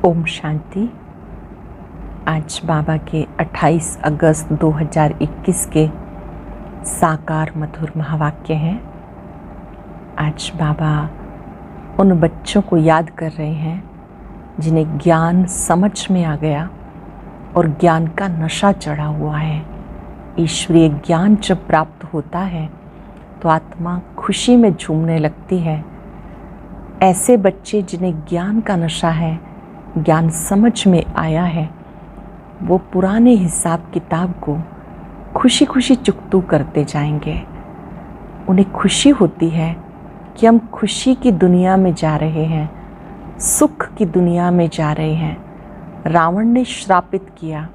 ओम शांति। आज बाबा के 28 अगस्त 2021 के साकार मधुर महावाक्य हैं। आज बाबा उन बच्चों को याद कर रहे हैं जिन्हें ज्ञान समझ में आ गया और ज्ञान का नशा चढ़ा हुआ है। ईश्वरीय ज्ञान जब प्राप्त होता है तो आत्मा खुशी में झूमने लगती है। ऐसे बच्चे जिन्हें ज्ञान का नशा है, ज्ञान समझ में आया है, वो पुराने हिसाब किताब को खुशी खुशी चुकतू करते जाएंगे। उन्हें खुशी होती है कि हम खुशी की दुनिया में जा रहे हैं, सुख की दुनिया में जा रहे हैं। रावण ने श्रापित किया,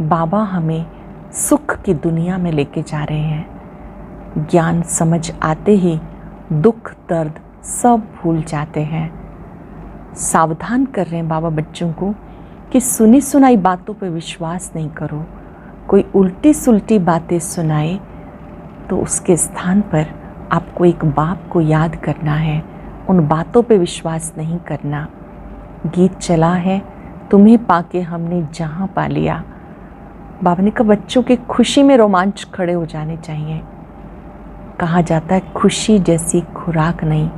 बाबा हमें सुख की दुनिया में लेके जा रहे हैं। ज्ञान समझ आते ही दुख दर्द सब भूल जाते हैं। सावधान कर रहे हैं बाबा बच्चों को कि सुनी सुनाई बातों पर विश्वास नहीं करो। कोई उल्टी सुलटी बातें सुनाए तो उसके स्थान पर आपको एक बाप को याद करना है, उन बातों पे विश्वास नहीं करना। गीत चला है, तुम्हें पाके हमने जहाँ पा लिया। बाबा ने कहा बच्चों के खुशी में रोमांच खड़े हो जाने चाहिए। कहा जाता है खुशी जैसी खुराक नहीं।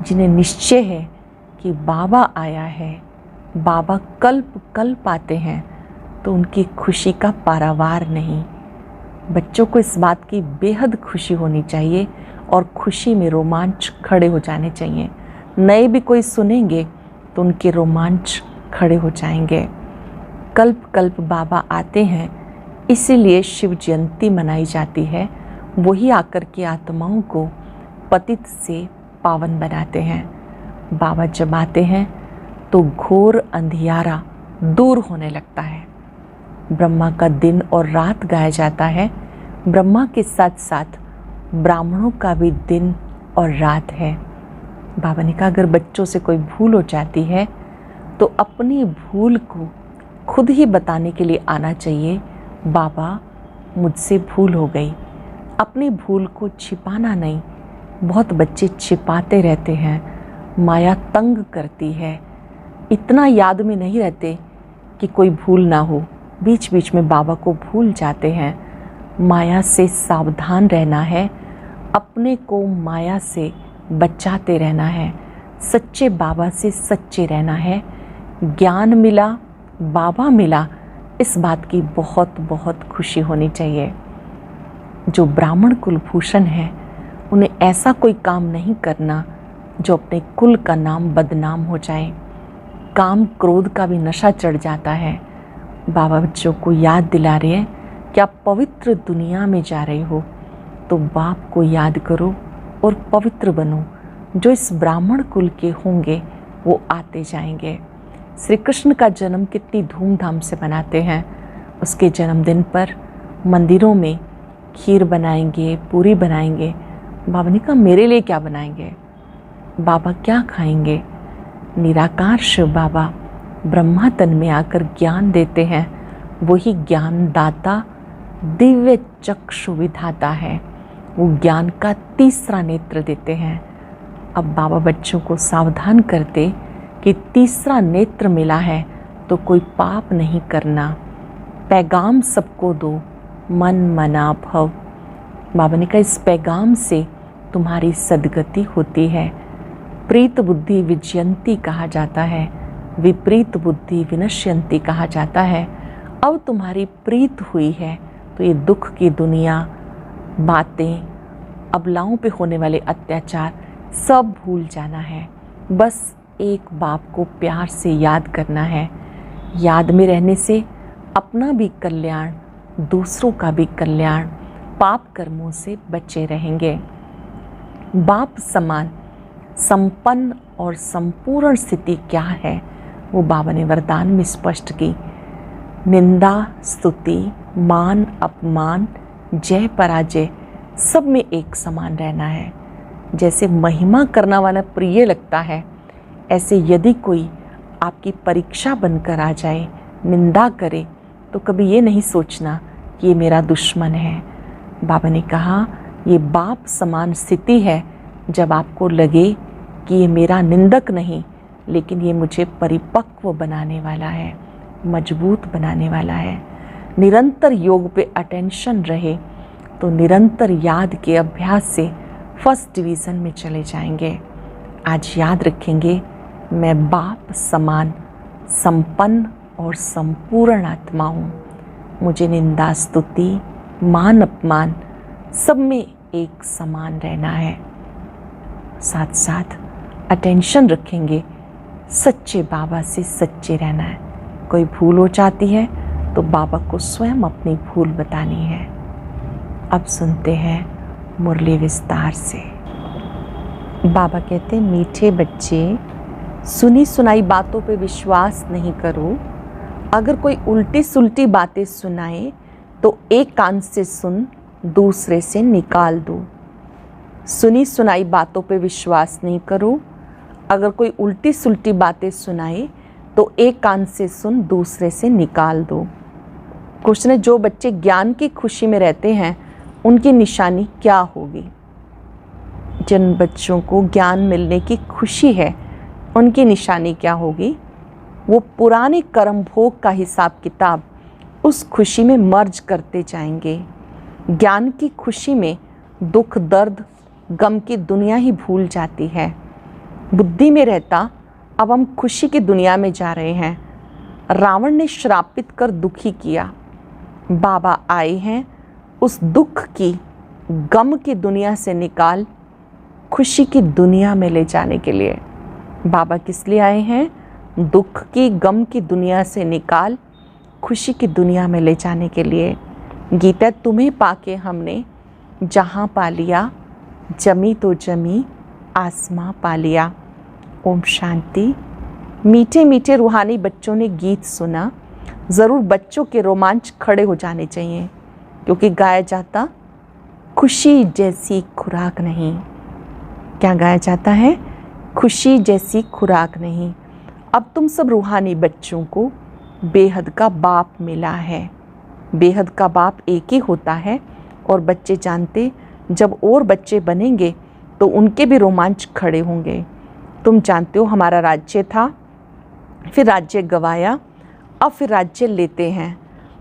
जिन्हें निश्चय है कि बाबा आया है, बाबा कल्प कल्प आते हैं, तो उनकी खुशी का पारावार नहीं। बच्चों को इस बात की बेहद खुशी होनी चाहिए और खुशी में रोमांच खड़े हो जाने चाहिए। नए भी कोई सुनेंगे तो उनके रोमांच खड़े हो जाएंगे। कल्प कल्प बाबा आते हैं, इसीलिए शिव जयंती मनाई जाती है। वही आकर के आत्माओं को पतित से पावन बनाते हैं। बाबा जब आते हैं तो घोर अंधियारा दूर होने लगता है। ब्रह्मा का दिन और रात गाया जाता है। ब्रह्मा के साथ साथ ब्राह्मणों का भी दिन और रात है। बाबा ने कहा अगर बच्चों से कोई भूल हो जाती है तो अपनी भूल को खुद ही बताने के लिए आना चाहिए। बाबा मुझसे भूल हो गई। अपनी भूल को छिपाना नहीं। बहुत बच्चे छिपाते रहते हैं, माया तंग करती है। इतना याद में नहीं रहते कि कोई भूल ना हो, बीच बीच में बाबा को भूल जाते हैं। माया से सावधान रहना है, अपने को माया से बचाते रहना है, सच्चे बाबा से सच्चे रहना है। ज्ञान मिला, बाबा मिला, इस बात की बहुत बहुत खुशी होनी चाहिए। जो ब्राह्मण कुलभूषण है उन्हें ऐसा कोई काम नहीं करना जो अपने कुल का नाम बदनाम हो जाए। काम क्रोध का भी नशा चढ़ जाता है। बाबा बच्चों को याद दिला रहे हैं कि आप पवित्र दुनिया में जा रहे हो तो बाप को याद करो और पवित्र बनो। जो इस ब्राह्मण कुल के होंगे वो आते जाएंगे। श्री कृष्ण का जन्म कितनी धूमधाम से मनाते हैं। उसके जन्मदिन पर मंदिरों में खीर बनाएंगे, पूरी बनाएंगे। बाबा ने कहा मेरे लिए क्या बनाएंगे, बाबा क्या खाएंगे। निराकार शिव बाबा ब्रह्मा तन में आकर ज्ञान देते हैं। वही ज्ञान दाता दिव्य चक्षु विधाता है। वो ज्ञान का तीसरा नेत्र देते हैं। अब बाबा बच्चों को सावधान करते कि तीसरा नेत्र मिला है तो कोई पाप नहीं करना। पैगाम सबको दो, मन मना भव। बाबा ने कहा इस पैगाम से तुम्हारी सदगति होती है। प्रीत बुद्धि विजयंती कहा जाता है, विपरीत बुद्धि विनश्यंती कहा जाता है। अब तुम्हारी प्रीत हुई है तो ये दुख की दुनिया, बातें, अबलाओं पे होने वाले अत्याचार सब भूल जाना है। बस एक बाप को प्यार से याद करना है। याद में रहने से अपना भी कल्याण, दूसरों का भी कल्याण, पाप कर्मों से बचे रहेंगे। बाप समान संपन्न और संपूर्ण स्थिति क्या है वो बाबा ने वरदान में स्पष्ट की। निंदा स्तुति, मान अपमान, जय पराजय सब में एक समान रहना है। जैसे महिमा करने वाला प्रिय लगता है, ऐसे यदि कोई आपकी परीक्षा बनकर आ जाए, निंदा करे, तो कभी ये नहीं सोचना कि ये मेरा दुश्मन है। बाबा ने कहा ये बाप समान स्थिति है जब आपको लगे कि ये मेरा निंदक नहीं, लेकिन ये मुझे परिपक्व बनाने वाला है, मजबूत बनाने वाला है। निरंतर योग पे अटेंशन रहे तो निरंतर याद के अभ्यास से फर्स्ट डिवीज़न में चले जाएंगे। आज याद रखेंगे, मैं बाप समान संपन्न और संपूर्ण आत्मा हूँ। मुझे निंदा स्तुति मान अपमान सब में एक समान रहना है। साथ साथ अटेंशन रखेंगे, सच्चे बाबा से सच्चे रहना है। कोई भूल हो जाती है तो बाबा को स्वयं अपनी भूल बतानी है। अब सुनते हैं मुरली विस्तार से। बाबा कहते हैं, मीठे बच्चे, सुनी सुनाई बातों पे विश्वास नहीं करो। अगर कोई उल्टी सुलटी बातें सुनाए तो एक कान से सुन, दूसरे से निकाल दो। सुनी सुनाई बातों पे विश्वास नहीं करो। अगर कोई उल्टी सुलटी बातें सुनाए तो एक कान से सुन, दूसरे से निकाल दो। क्वेश्चन है, जो बच्चे ज्ञान की खुशी में रहते हैं उनकी निशानी क्या होगी? जिन बच्चों को ज्ञान मिलने की खुशी है उनकी निशानी क्या होगी? वो पुराने कर्म भोग का हिसाब किताब उस खुशी में मर्ज करते जाएंगे। ज्ञान की खुशी में दुख दर्द गम की दुनिया ही भूल जाती है। बुद्धि में रहता अब हम खुशी की दुनिया में जा रहे हैं। रावण ने श्रापित कर दुखी किया। बाबा आए हैं उस दुख की गम की दुनिया से निकाल खुशी की दुनिया में ले जाने के लिए। बाबा किस लिए आए हैं? दुख की गम की दुनिया से निकाल खुशी की दुनिया में ले जाने के लिए। गीता, तुम्हें पाके हमने जहाँ पा लिया, जमी तो जमी आसमां पा लिया। ओम शांति। मीठे मीठे रूहानी बच्चों ने गीत सुना। ज़रूर बच्चों के रोमांच खड़े हो जाने चाहिए, क्योंकि गाया जाता खुशी जैसी खुराक नहीं। क्या गाया जाता है? खुशी जैसी खुराक नहीं। अब तुम सब रूहानी बच्चों को बेहद का बाप मिला है। बेहद का बाप एक ही होता है और बच्चे जानते, जब और बच्चे बनेंगे तो उनके भी रोमांच खड़े होंगे। तुम जानते हो, हमारा राज्य था, फिर राज्य गवाया, अब फिर राज्य लेते हैं।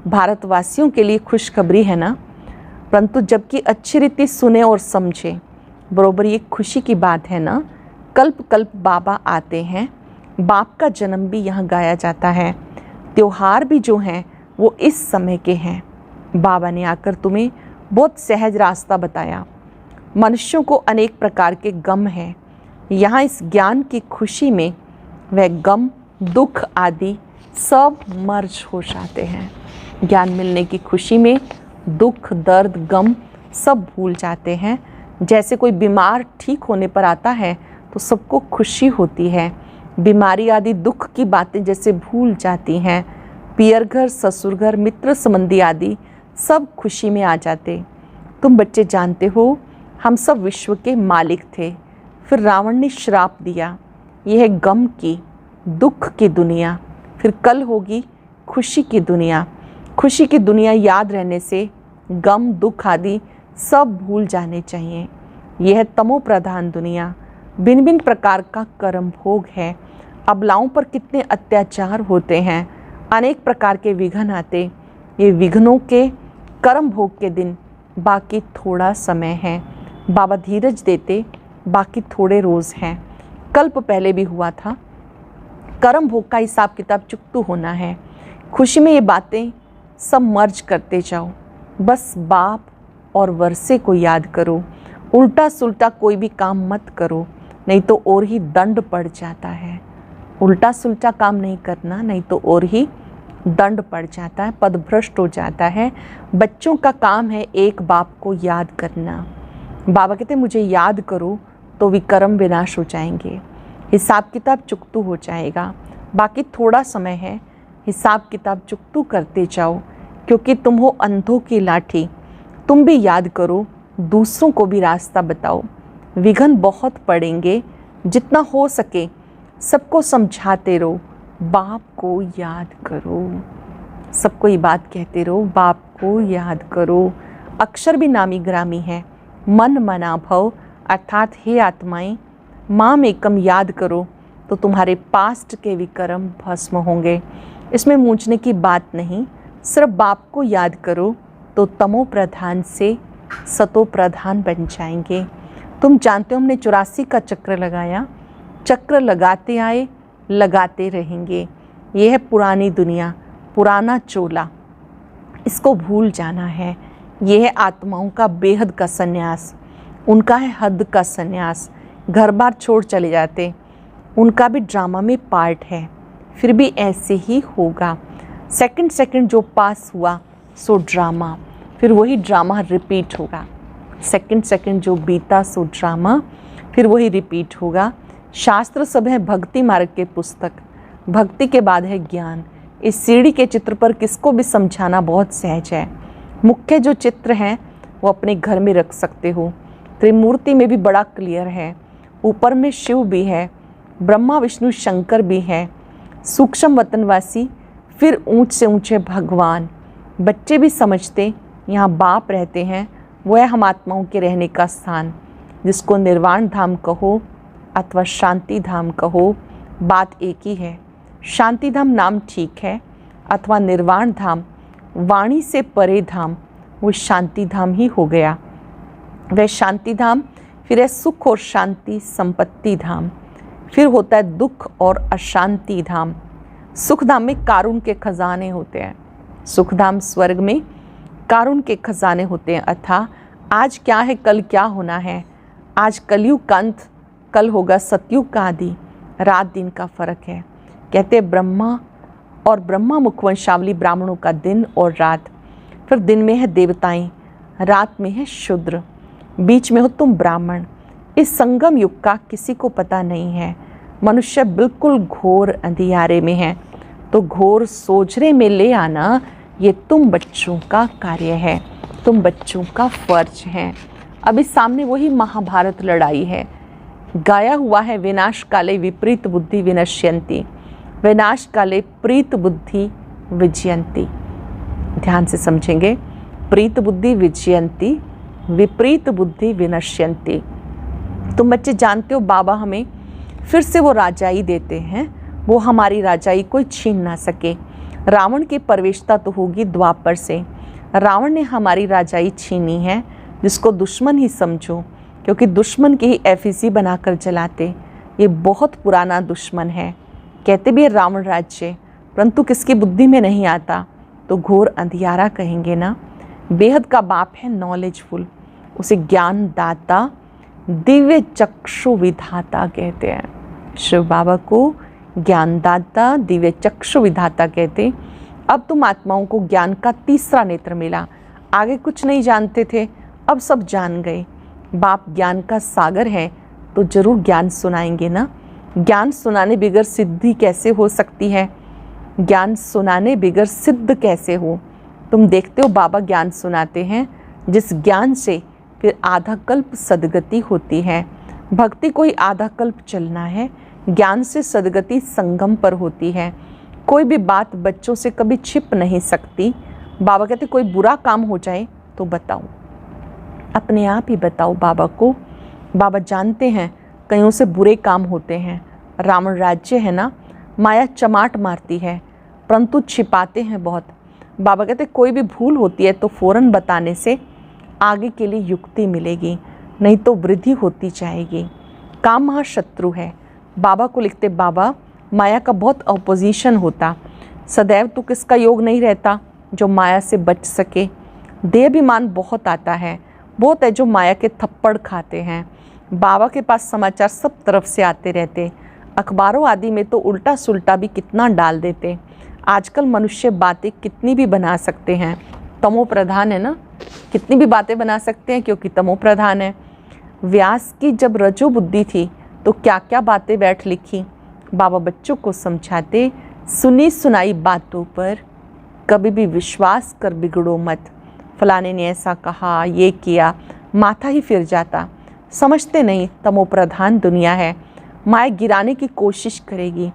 भारतवासियों के लिए खुशखबरी है ना, परंतु जबकि अच्छी रीति सुने और समझे, बरोबर ये खुशी की बात है ना। कल्प कल्प बाबा आते हैं, बाप का जन्म भी यहाँ गाया जाता है। त्योहार भी जो हैं वो इस समय के हैं। बाबा ने आकर तुम्हें बहुत सहज रास्ता बताया। मनुष्यों को अनेक प्रकार के गम हैं। यहाँ इस ज्ञान की खुशी में वह गम दुख आदि सब मर्ज हो जाते हैं। ज्ञान मिलने की खुशी में दुख दर्द गम सब भूल जाते हैं। जैसे कोई बीमार ठीक होने पर आता है तो सबको खुशी होती है। बीमारी आदि दुख की बातें जैसे भूल जाती हैं। पियर घर ससुर घर मित्र संबंधी आदि सब खुशी में आ जाते। तुम बच्चे जानते हो, हम सब विश्व के मालिक थे, फिर रावण ने श्राप दिया। यह है गम की दुख की दुनिया, फिर कल होगी खुशी की दुनिया। खुशी की दुनिया याद रहने से गम दुख आदि सब भूल जाने चाहिए। यह है तमो प्रधान दुनिया, भिन्न भिन्न प्रकार का कर्म भोग है। अबलाओं पर कितने अत्याचार होते हैं, अनेक प्रकार के विघ्न आते। ये विघ्नों के कर्म भोग के दिन बाकी थोड़ा समय है। बाबा धीरज देते, बाकी थोड़े रोज़ हैं। कल्प पहले भी हुआ था। कर्म भोग का हिसाब किताब चुकतू होना है। खुशी में ये बातें सब मर्ज करते जाओ। बस बाप और वर्षे को याद करो। उल्टा सुल्टा कोई भी काम मत करो, नहीं तो और ही दंड पड़ जाता है। उल्टा सुल्टा काम नहीं करना, नहीं तो और ही दंड पड़ जाता है, पदभ्रष्ट हो जाता है। बच्चों का काम है एक बाप को याद करना। बाबा कहते मुझे याद करो तो विकर्म विनाश हो जाएंगे, हिसाब किताब चुकतू हो जाएगा। बाकी थोड़ा समय है, हिसाब किताब चुकतू करते जाओ, क्योंकि तुम हो अंधों की लाठी। तुम भी याद करो, दूसरों को भी रास्ता बताओ। विघ्न बहुत पड़ेंगे, जितना हो सके सबको समझाते रहो। बाप को याद करो, सबको ये बात कहते रहो, बाप को याद करो। अक्षर भी नामी ग्रामी है। मन मना भव, अर्थात हे आत्माएं, माम एकम याद करो। तो तुम्हारे पास्ट के विकर्म भस्म होंगे। इसमें मूंझने की बात नहीं, सिर्फ बाप को याद करो तो तमो प्रधान से सतो प्रधान बन जाएंगे। तुम जानते हो हमने 84 का चक्र लगाया, चक्र लगाते आए लगाते रहेंगे। यह है पुरानी दुनिया, पुराना चोला, इसको भूल जाना है। यह है आत्माओं का बेहद का संन्यास, उनका है हद का संन्यास। घर बार छोड़ चले जाते, उनका भी ड्रामा में पार्ट है, फिर भी ऐसे ही होगा। सेकंड सेकंड जो पास हुआ सो ड्रामा, फिर वही ड्रामा रिपीट होगा। सेकंड सेकंड जो बीता सो ड्रामा, फिर वही रिपीट होगा। शास्त्र सब है भक्ति मार्ग के पुस्तक, भक्ति के बाद है ज्ञान। इस सीढ़ी के चित्र पर किसको भी समझाना बहुत सहज है। मुख्य जो चित्र हैं वो अपने घर में रख सकते हो। त्रिमूर्ति में भी बड़ा क्लियर है, ऊपर में शिव भी है, ब्रह्मा विष्णु शंकर भी है, सूक्ष्म वतनवासी, फिर ऊंच से ऊंचे भगवान। बच्चे भी समझते यहाँ बाप रहते हैं, वो है हम आत्माओं के रहने का स्थान, जिसको निर्वाण धाम कहो अथवा शांति धाम कहो, बात एक ही है। शांति धाम नाम ठीक है, अथवा निर्वाण धाम वाणी से परे धाम, वो शांति धाम ही हो गया। वह शांति धाम फिर है सुख और शांति संपत्ति धाम, फिर होता है दुख और अशांति धाम। सुख धाम में कारुण के खजाने होते हैं, सुख धाम स्वर्ग में कारुण के खजाने होते हैं। अथा आज क्या है कल क्या होना है, आज कलयुग का अंत, कल होगा सतयुग का आदि, रात दिन का फर्क है। कहते ब्रह्मा और ब्रह्मा मुखवंशावली ब्राह्मणों का दिन और रात, फिर दिन में है देवताएं, रात में है शूद्र, बीच में हो तुम ब्राह्मण। इस संगम युग का किसी को पता नहीं है। मनुष्य बिल्कुल घोर अंधियारे में है, तो घोर सोझरे में ले आना ये तुम बच्चों का कार्य है, तुम बच्चों का फर्ज है। अभी सामने वही महाभारत लड़ाई है, गाया हुआ है विनाश काले विपरीत बुद्धि विनश्यंती, विनाश काले प्रीत बुद्धि विजयंती। ध्यान से समझेंगे, प्रीत बुद्धि विजयंती, विपरीत बुद्धि विनश्यंती। तुम बच्चे जानते हो बाबा हमें फिर से वो राजाई देते हैं, वो हमारी राजाई कोई छीन ना सके। रावण की प्रवेशता तो होगी द्वापर से, रावण ने हमारी राजाई छीनी है, जिसको दुश्मन ही समझो, क्योंकि दुश्मन की ही एफिसी बनाकर जलाते। ये बहुत पुराना दुश्मन है। कहते भी है रावण राज्य, परंतु किसकी बुद्धि में नहीं आता, तो घोर अंधियारा कहेंगे ना। बेहद का बाप है नॉलेजफुल, उसे ज्ञान दाता दिव्य चक्षु विधाता कहते हैं। शिव बाबा को ज्ञानदाता दिव्य चक्षु विधाता कहते। अब तुम आत्माओं को ज्ञान का तीसरा नेत्र मिला, आगे कुछ नहीं जानते थे, अब सब जान गए। बाप ज्ञान का सागर है, तो जरूर ज्ञान सुनाएंगे ना। ज्ञान सुनाने बिगर सिद्धि कैसे हो सकती है, ज्ञान सुनाने बिगर सिद्ध कैसे हो। तुम देखते हो बाबा ज्ञान सुनाते हैं, जिस ज्ञान से फिर आधा कल्प सदगति होती है। भक्ति कोई आधा कल्प चलना है, ज्ञान से सदगति संगम पर होती है। कोई भी बात बच्चों से कभी छिप नहीं सकती। बाबा कहते कोई बुरा काम हो जाए तो बताओ, अपने आप ही बताओ बाबा को। बाबा जानते हैं कईयों से बुरे काम होते हैं। रावण राज्य है ना, माया चमाट मारती है, परंतु छिपाते हैं बहुत। बाबा कहते कोई भी भूल होती है तो फौरन बताने से आगे के लिए युक्ति मिलेगी, नहीं तो वृद्धि होती जाएगी। काम महाशत्रु है। बाबा को लिखते बाबा माया का बहुत अपोजिशन होता, सदैव तो किसका योग नहीं रहता जो माया से बच सके। देहाभिमान बहुत आता है, बहुत है जो माया के थप्पड़ खाते हैं। बाबा के पास समाचार सब तरफ से आते रहते, अखबारों आदि में तो उल्टा सुल्टा भी कितना डाल देते। आजकल मनुष्य बातें कितनी भी बना सकते हैं, तमो प्रधान है ना, कितनी भी बातें बना सकते हैं क्योंकि तमो प्रधान है। व्यास की जब रजो बुद्धि थी तो क्या क्या बातें बैठ लिखी। बाबा बच्चों को समझाते, सुनी सुनाई बातों पर कभी भी विश्वास कर बिगड़ो मत। फलाने ने ऐसा कहा, ये किया, माथा ही फिर जाता। समझते नहीं तमो प्रधान दुनिया है, माया गिराने की कोशिश करेगी।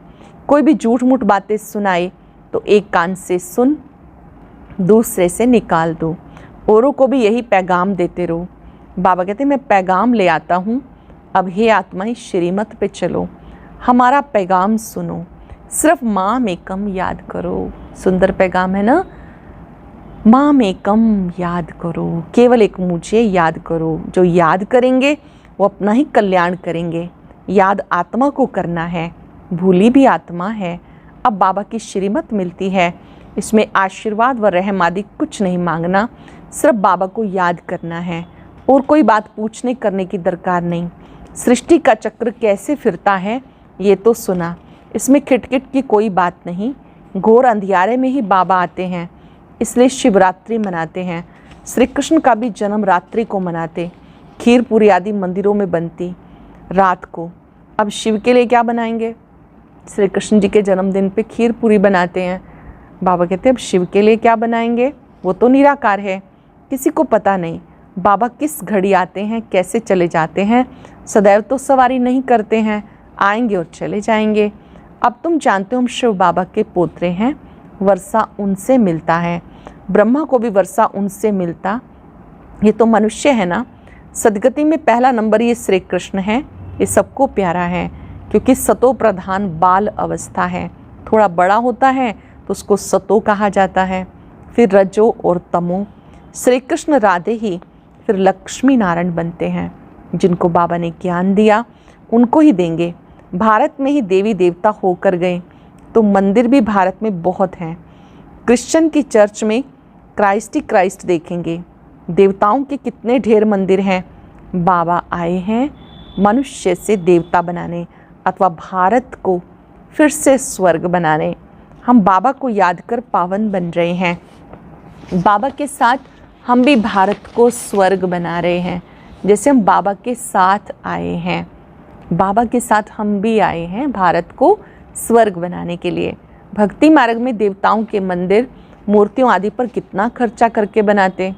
कोई भी झूठ मूठ बातें सुनाए तो एक कान से सुन, दूसरे से निकाल दो। औरों को भी यही पैगाम देते रहो। बाबा कहते मैं पैगाम ले आता हूँ, अब हे आत्मा इस श्रीमत पे चलो। हमारा पैगाम सुनो, सिर्फ माँ में कम याद करो। सुंदर पैगाम है ना। माँ में कम याद करो, केवल एक मुझे याद करो। जो याद करेंगे वो अपना ही कल्याण करेंगे। याद आत्मा को करना है, भूली भी आत्मा है। अब बाबा की श्रीमत मिलती है, इसमें आशीर्वाद व रहम आदि कुछ नहीं मांगना, सिर्फ बाबा को याद करना है और कोई बात पूछने करने की दरकार नहीं। सृष्टि का चक्र कैसे फिरता है ये तो सुना, इसमें खिटखिट की कोई बात नहीं। घोर अंधियारे में ही बाबा आते हैं, इसलिए शिवरात्रि मनाते हैं। श्री कृष्ण का भी जन्म रात्रि को मनाते, खीर पूरी आदि मंदिरों में बनती रात को। अब शिव के लिए क्या बनाएंगे? श्री कृष्ण जी के जन्मदिन पे खीर पूरी बनाते हैं। बाबा कहते हैं अब शिव के लिए क्या बनाएंगे? वो तो निराकार है, किसी को पता नहीं बाबा किस घड़ी आते हैं, कैसे चले जाते हैं। सदैव तो सवारी नहीं करते हैं, आएंगे और चले जाएंगे। अब तुम जानते हो हम शिव बाबा के पोतरे हैं, वर्षा उनसे मिलता है। ब्रह्मा को भी वर्षा उनसे मिलता, ये तो मनुष्य है ना। सदगति में पहला नंबर ये श्री कृष्ण है, ये सबको प्यारा है क्योंकि सतो प्रधान बाल अवस्था है। थोड़ा बड़ा होता है तो उसको सतो कहा जाता है, फिर रजो और तमो। श्री कृष्ण राधे ही फिर लक्ष्मी नारायण बनते हैं। जिनको बाबा ने ज्ञान दिया उनको ही देंगे। भारत में ही देवी देवता होकर गए तो मंदिर भी भारत में बहुत हैं। क्रिश्चियन की चर्च में क्राइस्ट देखेंगे। देवताओं के कितने ढेर मंदिर हैं। बाबा आए हैं मनुष्य से देवता बनाने अथवा भारत को फिर से स्वर्ग बनाने। हम बाबा को याद कर पावन बन रहे हैं। बाबा के साथ हम भी भारत को स्वर्ग बना रहे हैं, जैसे हम बाबा के साथ आए हैं। बाबा के साथ हम भी आए हैं भारत को स्वर्ग बनाने के लिए। भक्ति मार्ग में देवताओं के मंदिर मूर्तियों आदि पर कितना खर्चा करके बनाते।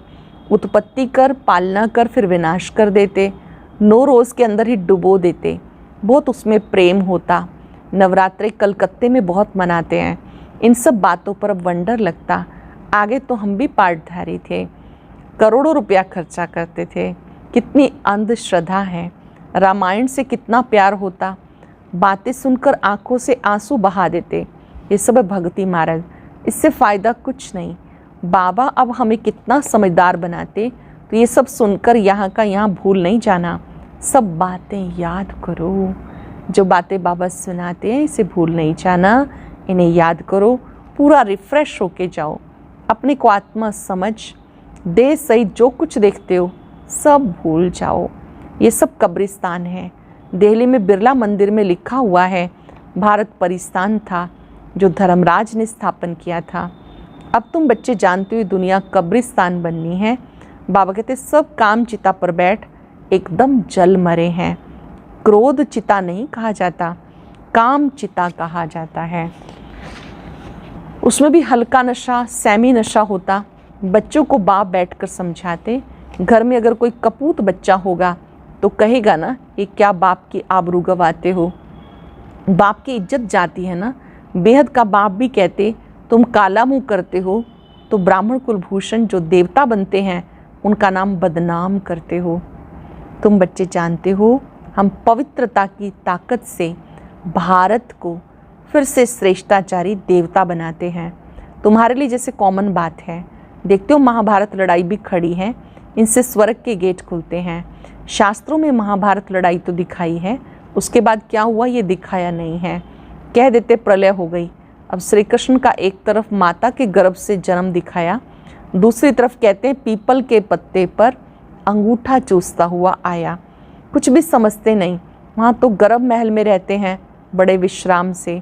उत्पत्ति कर, पालना कर, फिर विनाश कर देते। 9 रोज़ के अंदर ही डुबो देते। बहुत उसमें प्रेम होता। नवरात्रि कलकत्ते में बहुत मनाते हैं। इन सब बातों पर वंडर लगता, आगे तो हम भी पाठधारी थे, करोड़ों रुपया खर्चा करते थे। कितनी अंधश्रद्धा है। रामायण से कितना प्यार होता, बातें सुनकर आंखों से आंसू बहा देते। ये सब है भक्ति मार्ग, इससे फ़ायदा कुछ नहीं। बाबा अब हमें कितना समझदार बनाते, तो ये सब सुनकर यहाँ का यहाँ भूल नहीं जाना। सब बातें याद करो, जो बातें बाबा सुनाते हैं इसे भूल नहीं जाना, इन्हें याद करो, पूरा रिफ़्रेश होके जाओ। अपने को आत्मा समझ, देह सहित जो कुछ देखते हो सब भूल जाओ। ये सब कब्रिस्तान है। दिल्ली में बिरला मंदिर में लिखा हुआ है भारत परिस्तान था जो धर्मराज ने स्थापन किया था। अब तुम बच्चे जानते हो दुनिया कब्रिस्तान बननी है। बाबा कहते सब काम चिता पर बैठ एकदम जल मरे हैं। क्रोध चिता नहीं कहा जाता, काम चिता कहा जाता है। उसमें भी हल्का नशा, सेमी नशा होता। बच्चों को बाप बैठकर समझाते। घर में अगर कोई कपूत बच्चा होगा तो कहेगा ना ये क्या बाप की आबरू गवाते हो। बाप की इज्जत जाती है ना। बेहद का बाप भी कहते तुम काला मुंह करते हो, तो ब्राह्मण कुलभूषण जो देवता बनते हैं उनका नाम बदनाम करते हो। तुम बच्चे जानते हो हम पवित्रता की ताकत से भारत को फिर से श्रेष्ठाचारी देवता बनाते हैं। तुम्हारे लिए जैसे कॉमन बात है, देखते हो महाभारत लड़ाई भी खड़ी है, इनसे स्वर्ग के गेट खुलते हैं। शास्त्रों में महाभारत लड़ाई तो दिखाई है, उसके बाद क्या हुआ ये दिखाया नहीं है। कह देते प्रलय हो गई। अब श्री कृष्ण का एक तरफ माता के गर्भ से जन्म दिखाया, दूसरी तरफ कहते हैं पीपल के पत्ते पर अंगूठा चूसता हुआ आया। कुछ भी समझते नहीं। वहाँ तो गर्भ महल में रहते हैं बड़े विश्राम से,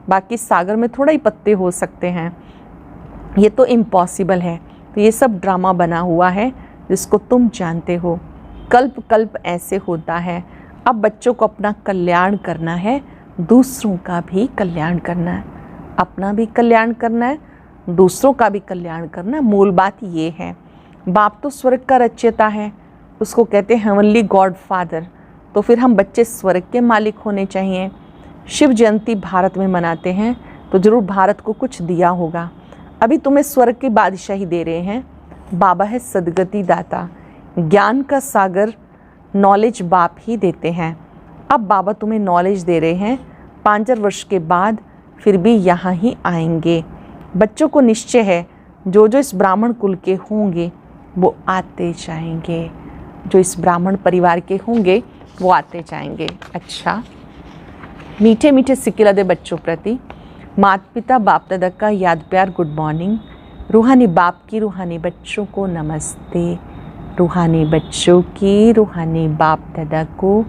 बाकी सागर में थोड़ा ही पत्ते हो सकते हैं। ये तो इम्पॉसिबल है। तो ये सब ड्रामा बना हुआ है जिसको तुम जानते हो। कल्प कल्प ऐसे होता है। अब बच्चों को अपना कल्याण करना है, दूसरों का भी कल्याण करना है। अपना भी कल्याण करना है, दूसरों का भी कल्याण करना है। मूल बात ये है। बाप तो स्वर्ग का रचयिता है, उसको कहते हैं हेवनली गॉड फादर। तो फिर हम बच्चे स्वर्ग के मालिक होने चाहिए। शिव जयंती भारत में मनाते हैं तो ज़रूर भारत को कुछ दिया होगा। अभी तुम्हें स्वर्ग की बादशाही दे रहे हैं। बाबा है सदगति दाता, ज्ञान का सागर, नॉलेज बाप ही देते हैं। अब बाबा तुम्हें नॉलेज दे रहे हैं, 5 वर्ष के बाद फिर भी यहाँ ही आएंगे। बच्चों को निश्चय है जो जो इस ब्राह्मण कुल के होंगे वो आते जाएंगे, जो इस ब्राह्मण परिवार के होंगे वो आते जाएंगे। अच्छा, मीठे मीठे सिक्के लदे बच्चों प्रति माता पिता बाप दादा का याद प्यार गुड मॉर्निंग। रूहानी बाप की रूहानी बच्चों को नमस्ते। रूहानी बच्चों की रूहानी बाप दादा को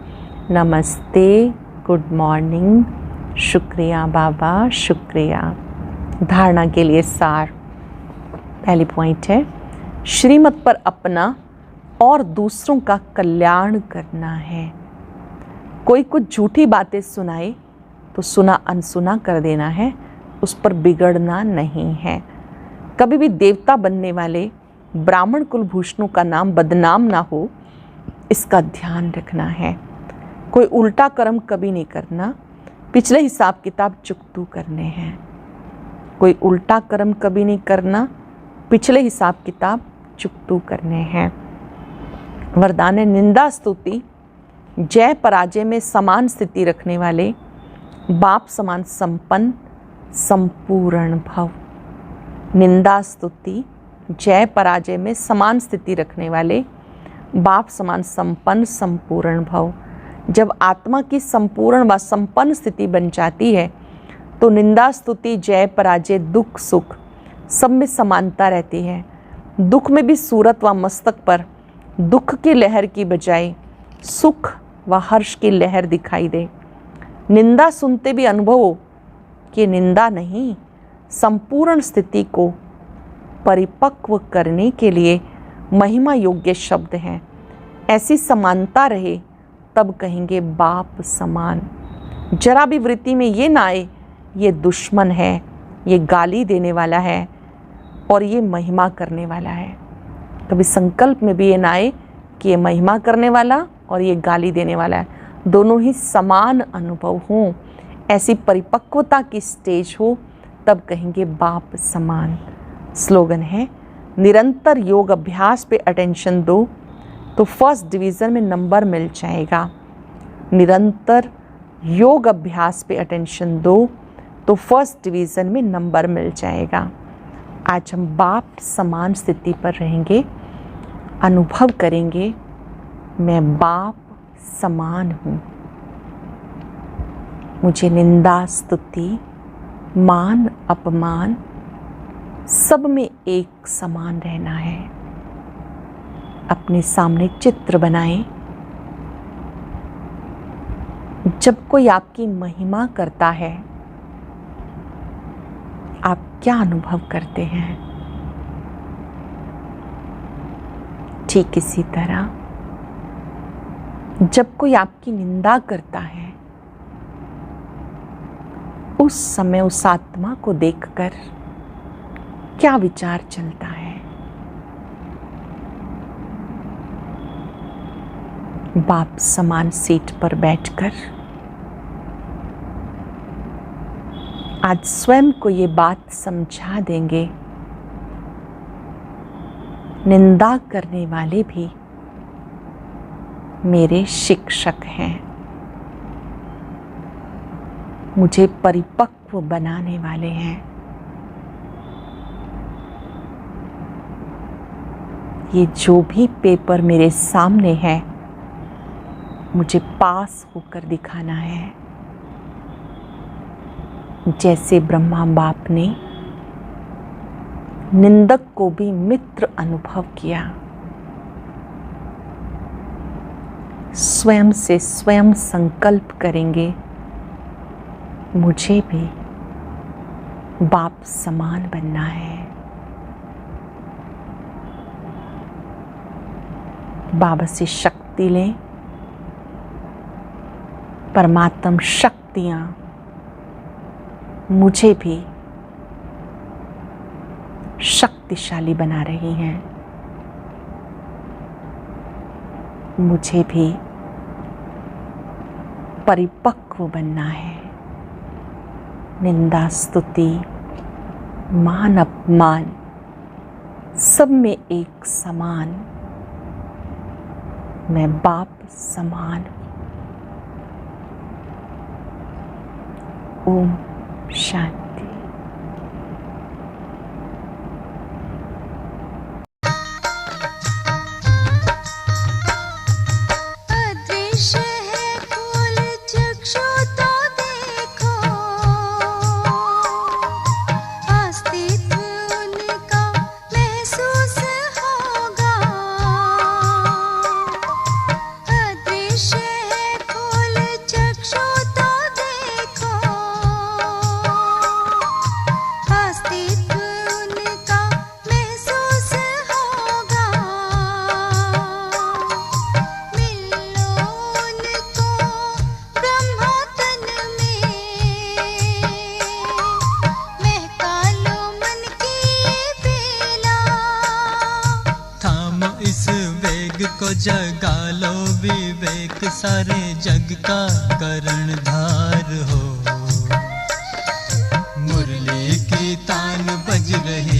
नमस्ते, गुड मॉर्निंग। शुक्रिया बाबा, शुक्रिया। धारणा के लिए सार। पहली पॉइंट है, श्रीमत पर अपना और दूसरों का कल्याण करना है। कोई कुछ झूठी बातें सुनाए तो सुना अनसुना कर देना है, उस पर बिगड़ना नहीं है। कभी भी देवता बनने वाले ब्राह्मण कुलभूषणों का नाम बदनाम ना हो, इसका ध्यान रखना है। कोई उल्टा कर्म कभी नहीं करना, पिछले हिसाब किताब चुकतू करने हैं। कोई उल्टा कर्म कभी नहीं करना, पिछले हिसाब किताब चुकतू करने हैं। वरदान है, निंदा स्तुति जय पराजय में समान स्थिति रखने वाले बाप समान संपन्न संपूर्ण भव। निंदा स्तुति जय पराजय में समान स्थिति रखने वाले बाप समान संपन्न संपूर्ण भव। जब आत्मा की संपूर्ण व संपन्न स्थिति बन जाती है तो निंदा स्तुति जय पराजय दुख सुख सब में समानता रहती है। दुख में भी सूरत व मस्तक पर दुख की लहर की बजाय सुख व हर्ष की लहर दिखाई दे। निंदा सुनते भी अनुभव हो कि निंदा नहीं, संपूर्ण स्थिति को परिपक्व करने के लिए महिमा योग्य शब्द हैं। ऐसी समानता रहे तब कहेंगे बाप समान। जरा भी वृत्ति में ये ना आए ये दुश्मन है, ये गाली देने वाला है और ये महिमा करने वाला है। कभी संकल्प में भी ये ना आए कि ये महिमा करने वाला और ये गाली देने वाला है, दोनों ही समान अनुभव हों। ऐसी परिपक्वता की स्टेज हो तब कहेंगे बाप समान। स्लोगन है, निरंतर योग अभ्यास पे अटेंशन दो तो फर्स्ट डिवीज़न में नंबर मिल जाएगा। निरंतर योग अभ्यास पे अटेंशन दो तो फर्स्ट डिवीज़न में नंबर मिल जाएगा। आज हम बाप समान स्थिति पर रहेंगे, अनुभव करेंगे मैं बाप समान हूँ। मुझे निंदा स्तुति मान अपमान सब में एक समान रहना है। अपने सामने चित्र बनाएं। जब कोई आपकी महिमा करता है आप क्या अनुभव करते हैं? ठीक इसी तरह जब कोई आपकी निंदा करता है उस समय उस आत्मा को देखकर क्या विचार चलता है? बाप समान सीट पर बैठकर आज स्वयं को ये बात समझा देंगे, निंदा करने वाले भी मेरे शिक्षक हैं, मुझे परिपक्व बनाने वाले हैं। ये जो भी पेपर मेरे सामने है मुझे पास होकर दिखाना है। जैसे ब्रह्मा बाप ने निंदक को भी मित्र अनुभव किया, स्वयं से स्वयं संकल्प करेंगे मुझे भी बाप समान बनना है। बाबा से शक्ति लें, परमात्म शक्तियाँ मुझे भी शक्तिशाली बना रही हैं। मुझे भी परिपक्व बनना है। निंदा स्तुति मान अपमान सब में एक समान, मैं बाप समान। ओम शांति। जगा लो विवेक, सारे जग का कर्णधार हो। मुरली की तान बज रही